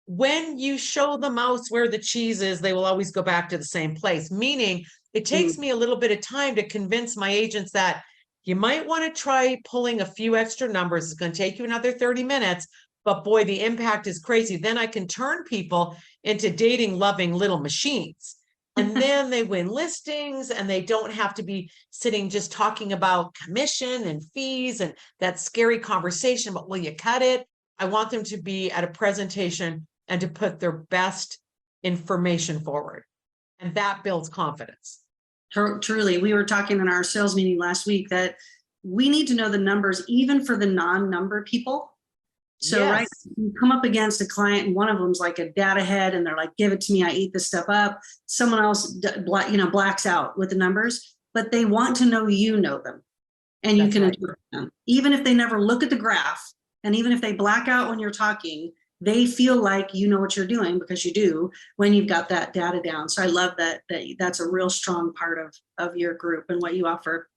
When you show the mouse where the cheese is, they will always go back to the same place. Meaning it takes me a little bit of time to convince my agents that You might want to try pulling a few extra numbers. It's going to take you another 30 minutes, but boy, the impact is crazy. Then I can turn people into dating loving little machines. And then they win listings and they don't have to be sitting just talking about commission and fees and that scary conversation, but will you cut it? I want them to be at a presentation and to put their best information forward. And that builds confidence.
Truly, we were talking in our sales meeting last week that we need to know the numbers even for the non-number people. So
Yes.
right, you come up against a client and one of them's like a data head and they're like, give it to me, I eat this stuff up. Someone else, blacks out with the numbers, but they want to know you know them and you
That's
can
right.
interpret them. Even if they never look at the graph and even if they black out when you're talking, they feel like you know what you're doing because you do when you've got that data down. So I love that's a real strong part of your group and what you offer.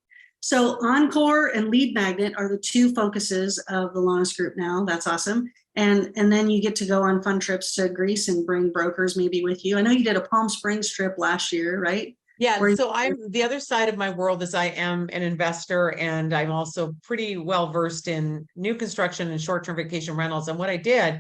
So Encore and Lead Magnet are the two focuses of the Lones Group now. That's awesome. And then you get to go on fun trips to Greece and bring brokers maybe with you. I know you did a Palm Springs trip last year, right?
Yeah, so I'm the other side of my world is I am an investor and I'm also pretty well versed in new construction and short-term vacation rentals. And what I did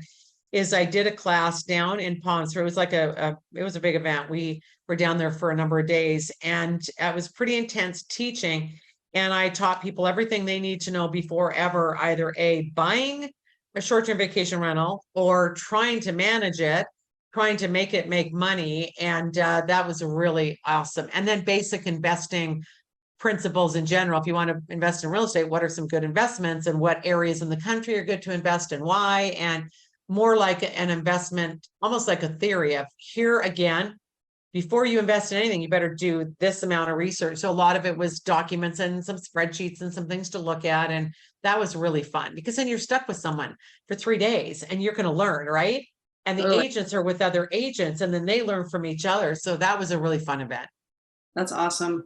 is I did a class down in Palm Springs. It was like it was a big event. We were down there for a number of days and it was pretty intense teaching. And I taught people everything they need to know before ever either buying a short-term vacation rental or trying to manage it, trying to make it make money. And that was really awesome. And then basic investing principles in general. If you want to invest in real estate, what are some good investments and what areas in the country are good to invest in, why? And more like an investment, almost like a theory of here again, before you invest in anything, you better do this amount of research. So a lot of it was documents and some spreadsheets and some things to look at. And that was really fun because then you're stuck with someone for 3 days and you're going to learn, right? And the agents are with other agents and then they learn from each other. So that was a really fun event.
That's awesome.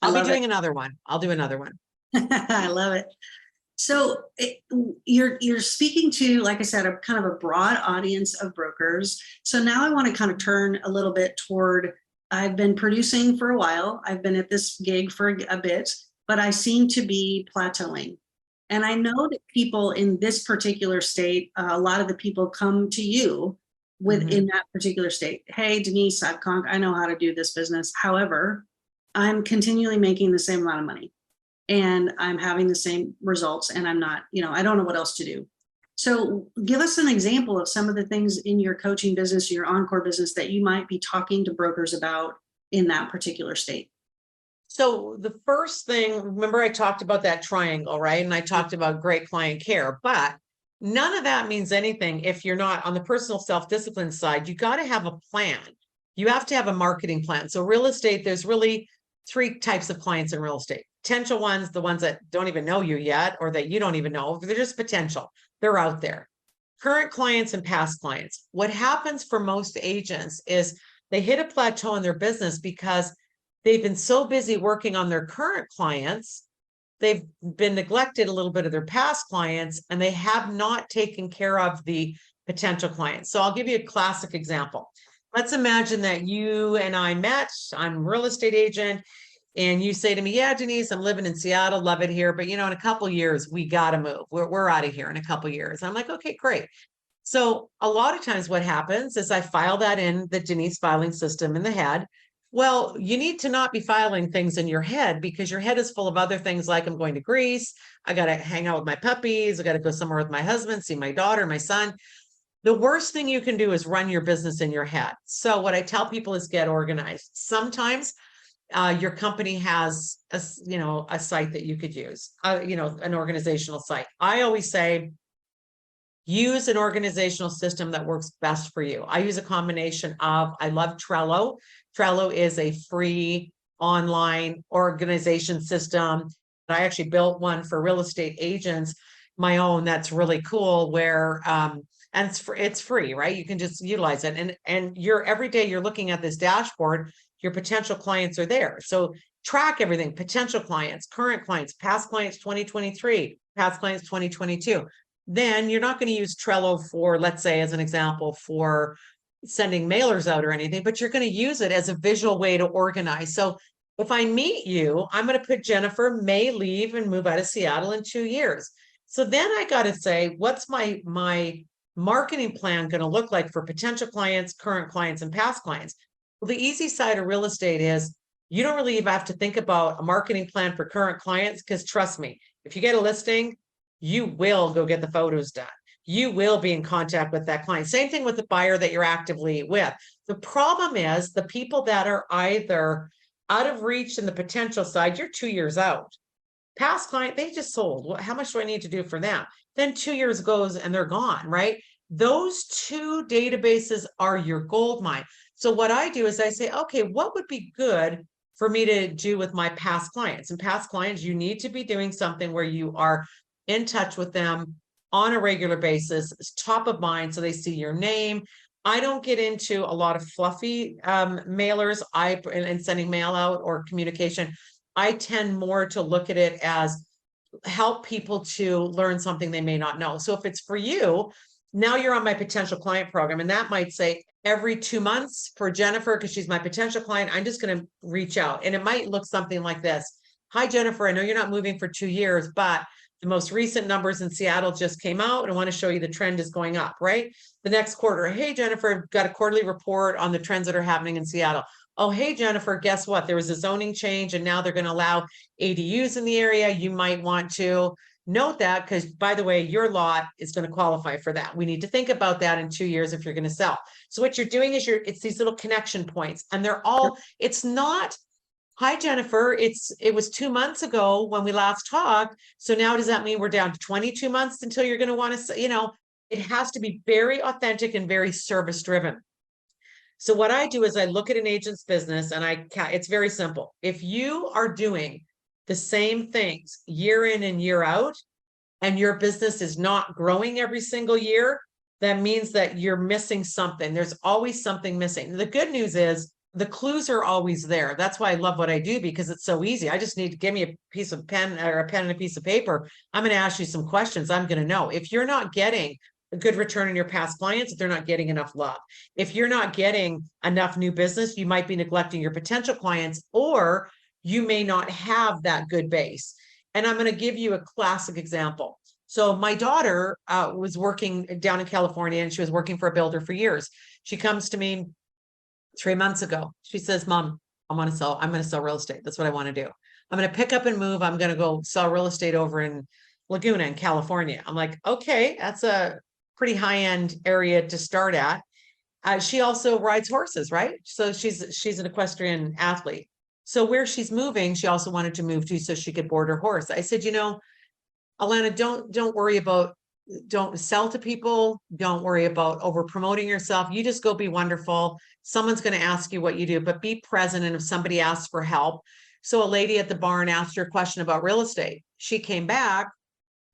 I'll be doing another one. I'll do another one.
I love it. So you're speaking to, like I said, a kind of a broad audience of brokers. So now I want to kind of turn a little bit toward, I've been producing for a while. I've been at this gig for a bit, but I seem to be plateauing. And I know that people in this particular state, a lot of the people come to you within that particular state. Hey, Denise, I know how to do this business. However, I'm continually making the same amount of money. And I'm having the same results and I'm not, I don't know what else to do. So give us an example of some of the things in your coaching business, your Encore business that you might be talking to brokers about in that particular state.
So the first thing, remember I talked about that triangle, right? And I talked about great client care, but none of that means anything if you're not on the personal self-discipline side. You got to have a plan. You have to have a marketing plan. So real estate, there's really 3 types of clients in real estate. Potential ones, the ones that don't even know you yet, or that you don't even know, they're just potential. They're out there. Current clients and past clients. What happens for most agents is they hit a plateau in their business because they've been so busy working on their current clients. They've been neglected a little bit of their past clients and they have not taken care of the potential clients. So I'll give you a classic example. Let's imagine that you and I met. I'm a real estate agent. And you say to me, yeah, Denise, I'm living in Seattle, love it here. But, in a couple of years, we got to move. We're out of here in a couple of years. I'm like, okay, great. So a lot of times what happens is I file that in the Denise filing system in the head. Well, you need to not be filing things in your head because your head is full of other things like I'm going to Greece. I got to hang out with my puppies. I got to go somewhere with my husband, see my daughter, my son. The worst thing you can do is run your business in your head. So what I tell people is get organized. Sometimes your company has a site that you could use, an organizational site. I always say, use an organizational system that works best for you. I use a combination of, I love Trello. Trello is a free online organization system. I actually built one for real estate agents, my own, that's really cool where, and it's free, right? You can just utilize it. And every day you're looking at this dashboard, your potential clients are there. So track everything, potential clients, current clients, past clients, 2023, past clients, 2022. Then you're not going to use Trello for, let's say, as an example, for sending mailers out or anything, but you're going to use it as a visual way to organize. So If I meet you, I'm going to put Jennifer may leave and move out of Seattle in 2 years. So then I got to say, what's my marketing plan going to look like for potential clients, current clients, and past clients? Well, the easy side of real estate is you don't really even have to think about a marketing plan for current clients, because trust me, if you get a listing, you will go get the photos done. You will be in contact with that client. Same thing with the buyer that you're actively with. The problem is the people that are either out of reach in the potential side, you're 2 years out. Past client, they just sold. How much do I need to do for them? Then 2 years goes and they're gone, right? Those two databases are your gold mine. So what I do is I say, okay, what would be good for me to do with my past clients? And past clients, you need to be doing something where you are in touch with them on a regular basis, top of mind, so they see your name. I don't get into a lot of fluffy mailers and sending mail out or communication. I tend more to look at it as help people to learn something they may not know. So if it's for you, now you're on my potential client program, and that might say every 2 months for Jennifer, because she's my potential client, I'm just going to reach out. And it might look something like this. Hi, Jennifer, I know you're not moving for 2 years, but the most recent numbers in Seattle just came out, and I want to show you the trend is going up, right? The next quarter, hey, Jennifer, I've got a quarterly report on the trends that are happening in Seattle. Oh, hey, Jennifer, guess what? There was a zoning change, and now they're going to allow ADUs in the area. You might want to note that, because, by the way, your lot is going to qualify for that. We need to think about that in 2 years if you're going to sell. So what you're doing is it's these little connection points, and they're all, it's not, hi, Jennifer, it was 2 months ago when we last talked. So now does that mean we're down to 22 months until you're going to want to, it has to be very authentic and very service driven. So what I do is I look at an agent's business, and it's very simple. If you are doing the same things year in and year out, and your business is not growing every single year, that means that you're missing something. There's always something missing. The good news is the clues are always there. That's why I love what I do, because it's so easy. I just need to give me a piece of pen or a pen and a piece of paper. I'm going to ask you some questions. I'm going to know if you're not getting a good return on your past clients, if they're not getting enough love. If you're not getting enough new business, you might be neglecting your potential clients, or you may not have that good base. And I'm going to give you a classic example. So my daughter was working down in California, and she was working for a builder for years. She comes to me 3 months ago. She says, Mom, I'm going to sell real estate. That's what I want to do. I'm going to pick up and move. I'm going to go sell real estate over in Laguna in California. I'm like, okay, that's a pretty high-end area to start at. She also rides horses, right? So she's an equestrian athlete. So where she's moving, she also wanted to move to so she could board her horse. I said, Alana, don't worry about, don't sell to people. Don't worry about over promoting yourself. You just go be wonderful. Someone's going to ask you what you do, but be present. And if somebody asks for help. So a lady at the barn asked her a question about real estate. She came back,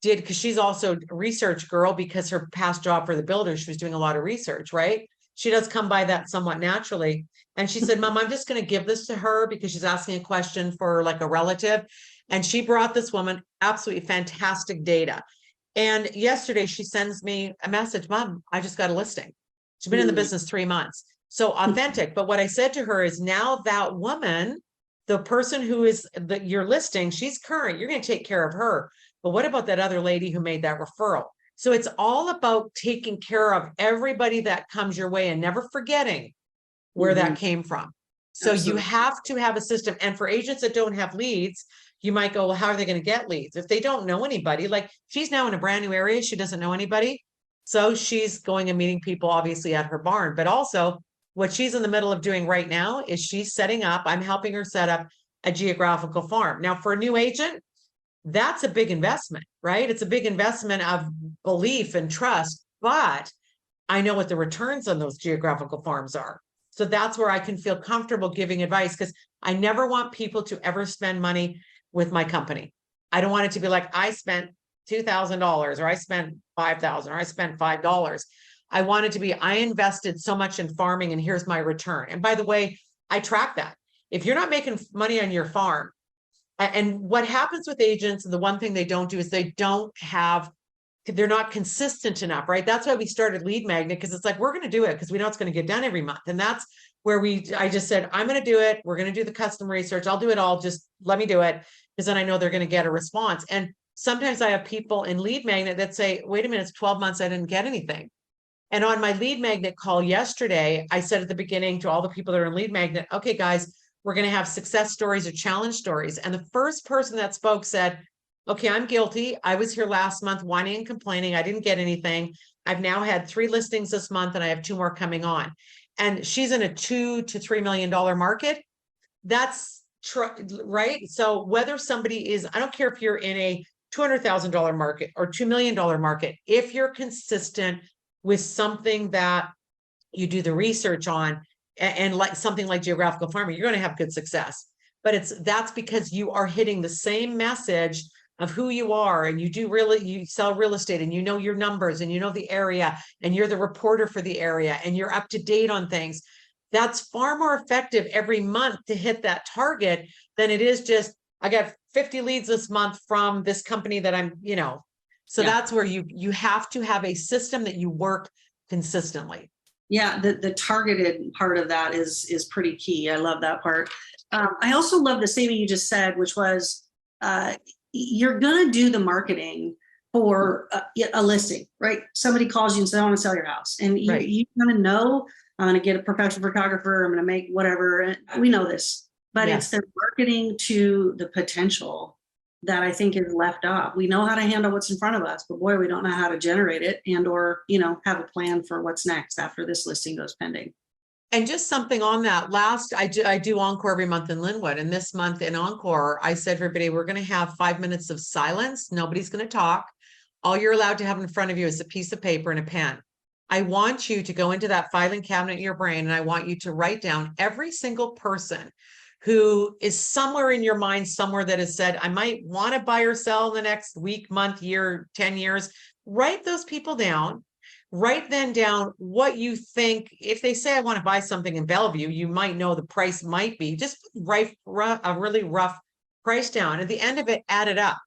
because she's also a research girl, because her past job for the builder, she was doing a lot of research, right? She does come by that somewhat naturally. And she said, Mom, I'm just going to give this to her because she's asking a question for like a relative. And she brought this woman absolutely fantastic data. And yesterday she sends me a message, Mom, I just got a listing. She's been in the business 3 months. So authentic. But what I said to her is, now that woman, the person who is your listing, she's current, you're going to take care of her. But what about that other lady who made that referral? So it's all about taking care of everybody that comes your way and never forgetting where that came from. So Absolutely. You have to have a system. And for agents that don't have leads, you might go, well, how are they going to get leads? If they don't know anybody, like she's now in a brand new area, she doesn't know anybody. So she's going and meeting people obviously at her barn, but also what she's in the middle of doing right now is she's setting up, I'm helping her set up a geographical farm. Now for a new agent, that's a big investment, right? It's a big investment of belief and trust, but I know what the returns on those geographical farms are. So that's where I can feel comfortable giving advice, because I never want people to ever spend money with my company. I don't want it to be like, I spent $2,000 or I spent $5,000 or I spent $5. I want it to be, I invested so much in farming and here's my return. And by the way, I track that. If you're not making money on your farm, and what happens with agents, and the one thing they don't do is they're not consistent enough, right? That's why we started Lead Magnet, because it's like, we're going to do it because we know it's going to get done every month. And that's where I just said, I'm going to do it. We're going to do the custom research. I'll do it all. Just let me do it. Because then I know they're going to get a response. And sometimes I have people in Lead Magnet that say, wait a minute, it's 12 months. I didn't get anything. And on my Lead Magnet call yesterday, I said at the beginning to all the people that are in Lead Magnet, okay, guys, we're going to have success stories or challenge stories. And the first person that spoke said, okay, I'm guilty. I was here last month whining and complaining. I didn't get anything. I've now had 3 listings this month and I have 2 more coming on. And she's in a $2 to $3 million market. That's right. So whether somebody is, I don't care if you're in a $200,000 market or $2 million market, if you're consistent with something that you do the research on and like something like geographical farming, you're going to have good success. But that's because you are hitting the same message of who you are, and you sell real estate, and you know your numbers, and you know the area, and you're the reporter for the area, and you're up to date on things. That's far more effective every month to hit that target than it is just, I got 50 leads this month from this company that I'm, so that's where you have to have a system that you work consistently.
Yeah, the targeted part of that is pretty key. I love that part. I also love the statement you just said, which was, you're going to do the marketing for a listing, right? Somebody calls you and says, I want to sell your house. And you kind of know, I'm going to get a professional photographer, I'm going to make whatever. And we know this, but it's their marketing to the potential that I think is left off. We know how to handle what's in front of us, but boy, we don't know how to generate it and, or, have a plan for what's next after this listing goes pending.
And just something on that I do Encore every month in Linwood. And this month in Encore, I said to everybody, we're going to have 5 minutes of silence. Nobody's going to talk. All you're allowed to have in front of you is a piece of paper and a pen. I want you to go into that filing cabinet in your brain, and I want you to write down every single person who is somewhere in your mind, somewhere that has said, I might want to buy or sell in the next week, month, year, 10 years. Write those people down. Write then down what you think. If they say, I want to buy something in Bellevue, you might know the price might be. Just write a really rough price down. At the end of it, add it up.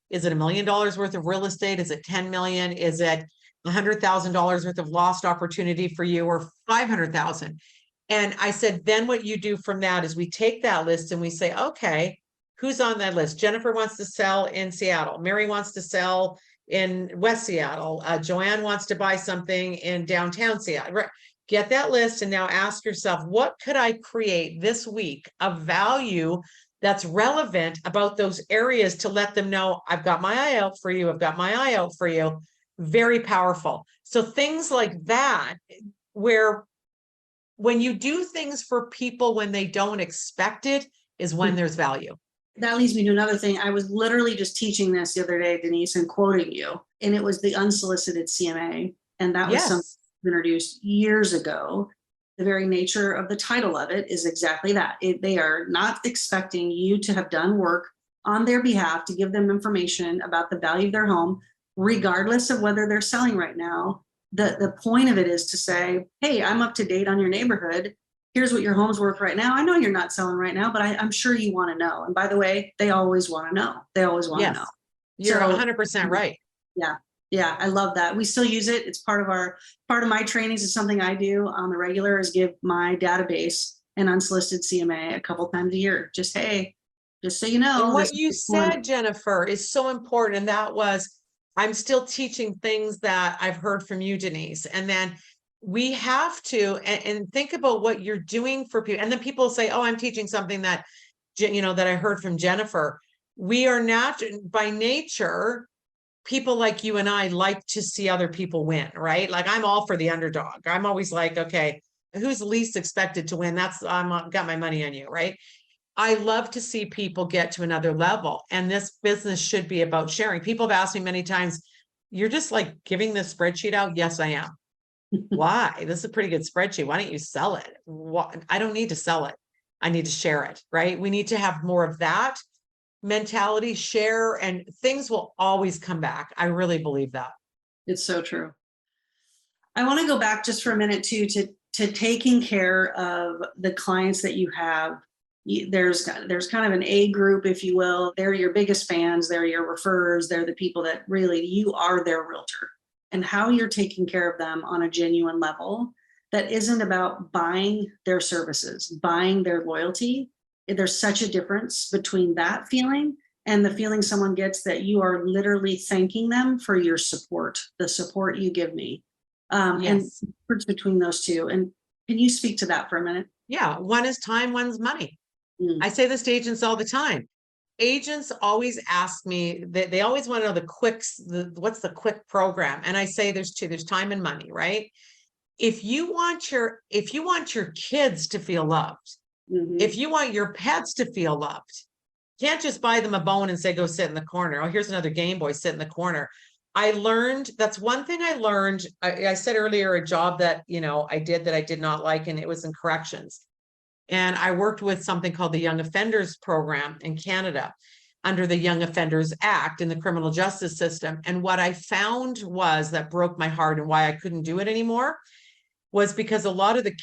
Is it $1 million worth of real estate? Is it 10 million? Is it $100,000 worth of lost opportunity for you, or 500,000? And I said, then what you do from that is we take that list and we say, okay, who's on that list? Jennifer wants to sell in Seattle. Mary wants to sell in West Seattle. Joanne wants to buy something in downtown Seattle. Get that list and now ask yourself, what could I create this week of value that's relevant about those areas to let them know, I've got my eye out for you. I've got my eye out for you. Very powerful. So things like that, where when you do things for people when they don't expect it, is when there's value.
That leads me to another thing. I was literally just teaching this the other day, Denise, and quoting you, and it was the unsolicited CMA. And that was something introduced years ago. The very nature of the title of it is exactly that. They are not expecting you to have done work on their behalf to give them information about the value of their home, regardless of whether they're selling right now. The point of it is to say, hey, I'm up to date on your neighborhood. Here's what your home's worth right now. I know you're not selling right now, but I'm sure you want to know. And by the way, they always want to know. They always want to know.
You're 100% right.
Yeah, I love that. We still use it. It's part of my trainings. Is something I do on the regular, is give my database an unsolicited CMA a couple times a year. Just so you know.
And what you said, Jennifer, is so important. And that was, I'm still teaching things that I've heard from you, Denise. And then we have to, and think about what you're doing for people. And then people say, oh, I'm teaching something that, that I heard from Jennifer. We are not, by nature, people like you and I like to see other people win, right? Like, I'm all for the underdog. I'm always like, okay, who's least expected to win? I'm got my money on you, right? I love to see people get to another level. And this business should be about sharing. People have asked me many times, you're just like giving this spreadsheet out? Yes, I am. Why? This is a pretty good spreadsheet. Why don't you sell it? I don't need to sell it. I need to share it, right? We need to have more of that mentality, share, and things will always come back. I really believe that.
It's so true. I want to go back just for a minute too, to taking care of the clients that you have. There's kind of an A group, if you will. They're your biggest fans. They're your referrers. They're the people that really, you are their realtor, and how you're taking care of them on a genuine level that isn't about buying their services, buying their loyalty. There's such a difference between that feeling and the feeling someone gets that you are literally thanking them for your support, the support you give me. And
Yes.
the difference between those two. And can you speak to that for a minute?
Yeah. One is time, one's money.
Mm.
I say this to agents all the time. Agents always ask me that they always want to know what's the quick program. And I say there's two, there's time and money, right? If you want your kids to feel loved,
Mhm.
if you want your pets to feel loved, you can't just buy them a bone and say, go sit in the corner. Oh, here's another Game Boy, sit in the corner. That's one thing I learned. I said earlier, a job that, I did that I did not like, and it was in corrections. And I worked with something called the Young Offenders Program in Canada under the Young Offenders Act in the criminal justice system. And what I found was that broke my heart and why I couldn't do it anymore was because a lot of the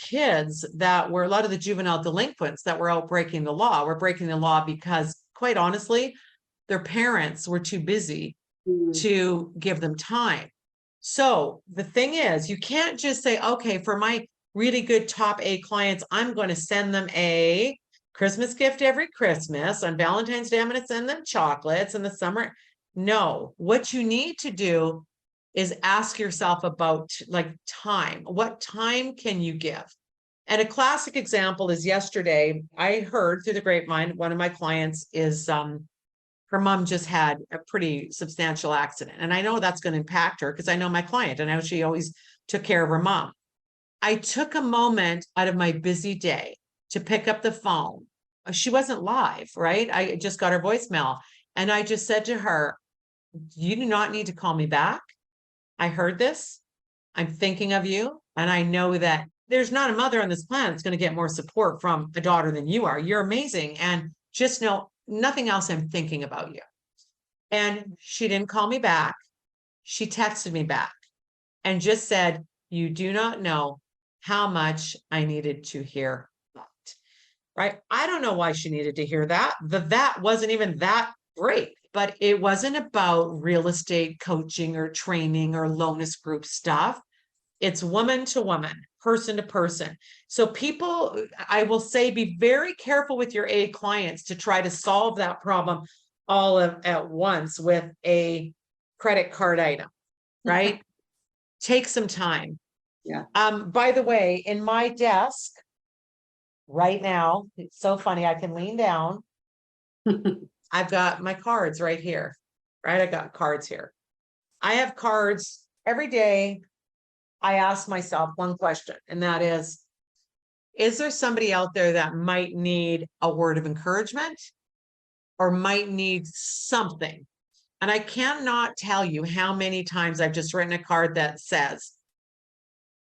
juvenile delinquents that were out breaking the law were breaking the law because, quite honestly, their parents were too busy to give them time. So the thing is, you can't just say, okay, for my really good top A clients, I'm going to send them a Christmas gift every Christmas. On Valentine's Day, I'm going to send them chocolates in the summer. No, what you need to do is ask yourself about like time. What time can you give? And a classic example is yesterday, I heard through the grapevine, one of my clients is her mom just had a pretty substantial accident. And I know that's going to impact her because I know my client and I know she always took care of her mom. I took a moment out of my busy day to pick up the phone. She wasn't live, right? I just got her voicemail. And I just said to her, you do not need to call me back. I heard this. I'm thinking of you. And I know that there's not a mother on this planet that's going to get more support from a daughter than you are. You're amazing. And just know nothing else, I'm thinking about you. And she didn't call me back. She texted me back and just said, you do not know how much I needed to hear that. Right? I don't know why she needed to hear that. That wasn't even that great, but it wasn't about real estate coaching or training or Lones group stuff. It's woman to woman, person to person. So people, I will say, be very careful with your A clients to try to solve that problem all at once with a credit card item, right? Take some time.
Yeah.
By the way, in my desk right now, it's so funny. I can lean down. I've got my cards right here, right? I got cards here. I have cards every day. I ask myself one question, and that is there somebody out there that might need a word of encouragement or might need something? And I cannot tell you how many times I've just written a card that says,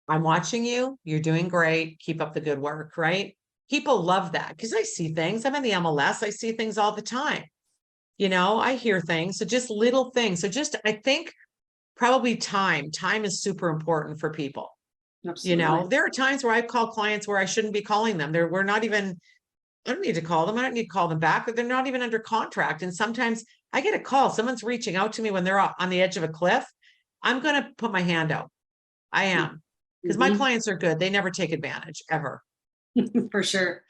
I'm watching you. You're doing great. Keep up the good work, right? People love that because I see things. I'm in the MLS. I see things all the time. I hear things. So just little things. So I think probably time is super important for people.
Absolutely.
There are times where I call clients where I shouldn't be calling them. I don't need to call them. I don't need to call them back. They're not even under contract. And sometimes I get a call. Someone's reaching out to me when they're on the edge of a cliff. I'm going to put my hand out. I am. Because my clients are good. They never take advantage ever.
For sure.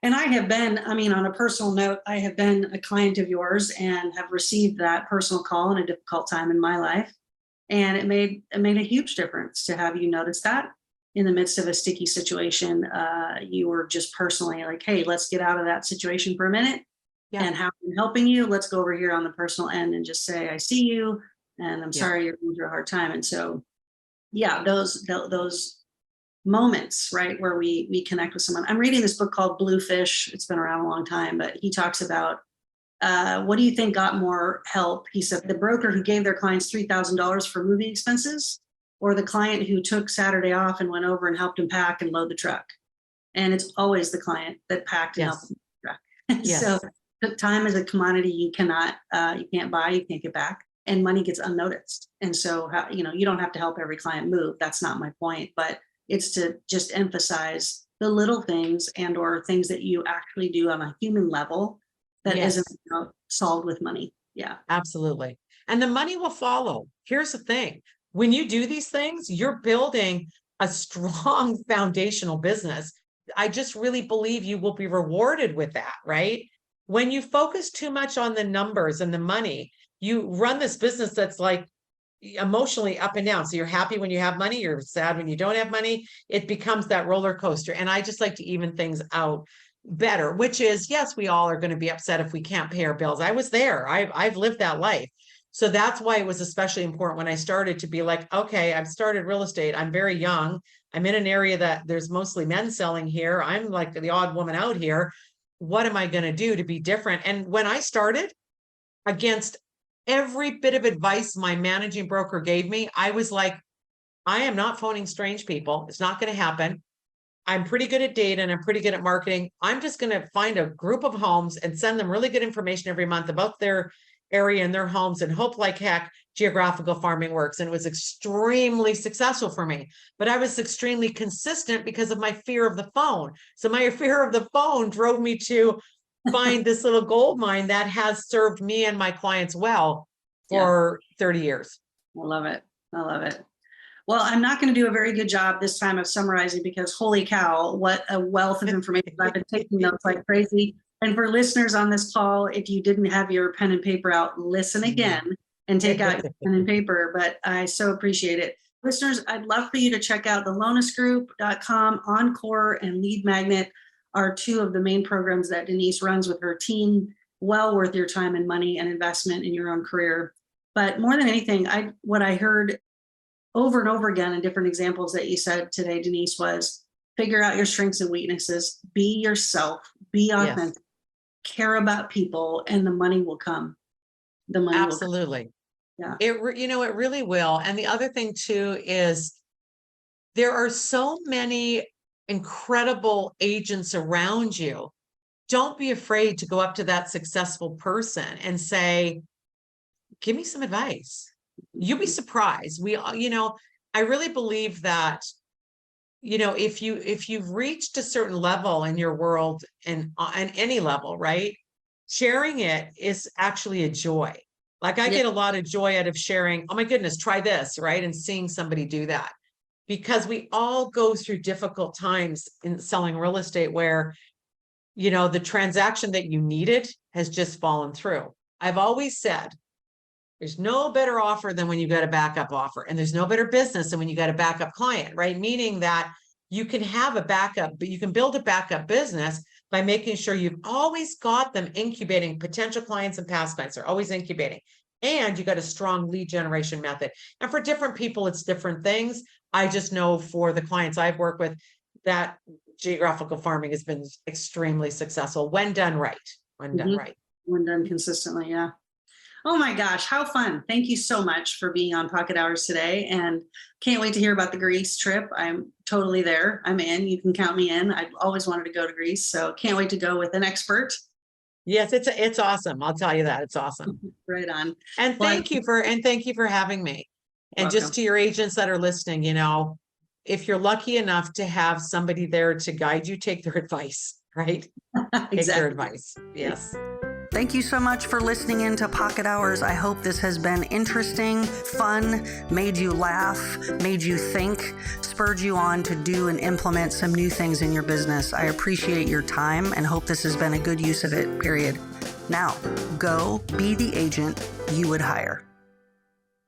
And I have been, on a personal note, I have been a client of yours and have received that personal call in a difficult time in my life. And it made a huge difference to have you notice that in the midst of a sticky situation. You were just personally like, hey, let's get out of that situation for a minute.
Yeah.
And how I'm helping you. Let's go over here on the personal end and just say, I see you and I'm sorry you're going through a hard time. And so, yeah, those moments, right, where we connect with someone. I'm reading this book called Bluefish. It's been around a long time, but he talks about what do you think got more help? He said the broker who gave their clients $3,000 for moving expenses, or the client who took Saturday off and went over and helped him pack and load the truck. And it's always the client that packed and helped him load the truck.
Yes.
So time is a commodity you can't buy, you can't get back, and money gets unnoticed. And so, you don't have to help every client move. That's not my point, but it's to just emphasize the little things and or things that you actually do on a human level that isn't solved with money. Yeah,
absolutely. And the money will follow. Here's the thing. When you do these things, you're building a strong foundational business, I just really believe you will be rewarded with that, right? When you focus too much on the numbers and the money, you run this business that's like emotionally up and down. So you're happy when you have money, you're sad when you don't have money. It becomes that roller coaster. And I just like to even things out better, which is, yes, we all are going to be upset if we can't pay our bills. I was there. I've lived that life. So that's why it was especially important when I started to be like, okay, I've started real estate. I'm very young. I'm in an area that there's mostly men selling here. I'm like the odd woman out here. What am I going to do to be different? And when I started, against every bit of advice my managing broker gave me, I was like, I am not phoning strange people. It's not going to happen. I'm pretty good at data and I'm pretty good at marketing. I'm just going to find a group of homes and send them really good information every month about their area and their homes, and hope like heck geographical farming works. And it was extremely successful for me, but I was extremely consistent because of my fear of the phone. So my fear of the phone drove me to find this little gold mine that has served me and my clients well for 30 years.
I love it. I love it. Well, I'm not going to do a very good job this time of summarizing, because holy cow, what a wealth of information. I've been taking notes like crazy. And for listeners on this call, if you didn't have your pen and paper out, listen again and take out your pen and paper. But I so appreciate it. Listeners, I'd love for you to check out the lonusgroup.com. Encore and Lead Magnet are two of the main programs that Denise runs with her team. Well worth your time and money and investment in your own career. But more than anything, what I heard over and over again in different examples that you said today, Denise, was figure out your strengths and weaknesses, be yourself, be authentic, care about people, and the money will come. The money
Absolutely.
Will come.
Yeah. It really will. And the other thing too is there are so many incredible agents around you. Don't be afraid to go up to that successful person and say, give me some advice. You'll be surprised. I really believe that, if you've reached a certain level in your world and on any level, right? Sharing it is actually a joy. Like I get a lot of joy out of sharing, oh my goodness, try this, right? And seeing somebody do that, because we all go through difficult times in selling real estate where, the transaction that you needed has just fallen through. I've always said, there's no better offer than when you got a backup offer, and there's no better business than when you got a backup client, right? Meaning that you can have a backup, but you can build a backup business by making sure you've always got them incubating. Potential clients and past clients are always incubating, and you got a strong lead generation method. And for different people, it's different things. I just know for the clients I've worked with, that geographical farming has been extremely successful when done right. When done
consistently. Yeah. Oh my gosh, how fun. Thank you so much for being on Pocket Hours today, and can't wait to hear about the Greece trip. I'm totally there. I'm in. You can count me in. I've always wanted to go to Greece, so can't wait to go with an expert.
Yes, it's awesome. I'll tell you that. It's awesome.
Right on.
And thank you for having me. And
Welcome.
Just to your agents that are listening, if you're lucky enough to have somebody there to guide you, take their advice, right?
Exactly.
Take their advice. Yes.
Thank you so much for listening in to Pocket Hours. I hope this has been interesting, fun, made you laugh, made you think, spurred you on to do and implement some new things in your business. I appreciate your time and hope this has been a good use of it, period. Now, go be the agent you would hire.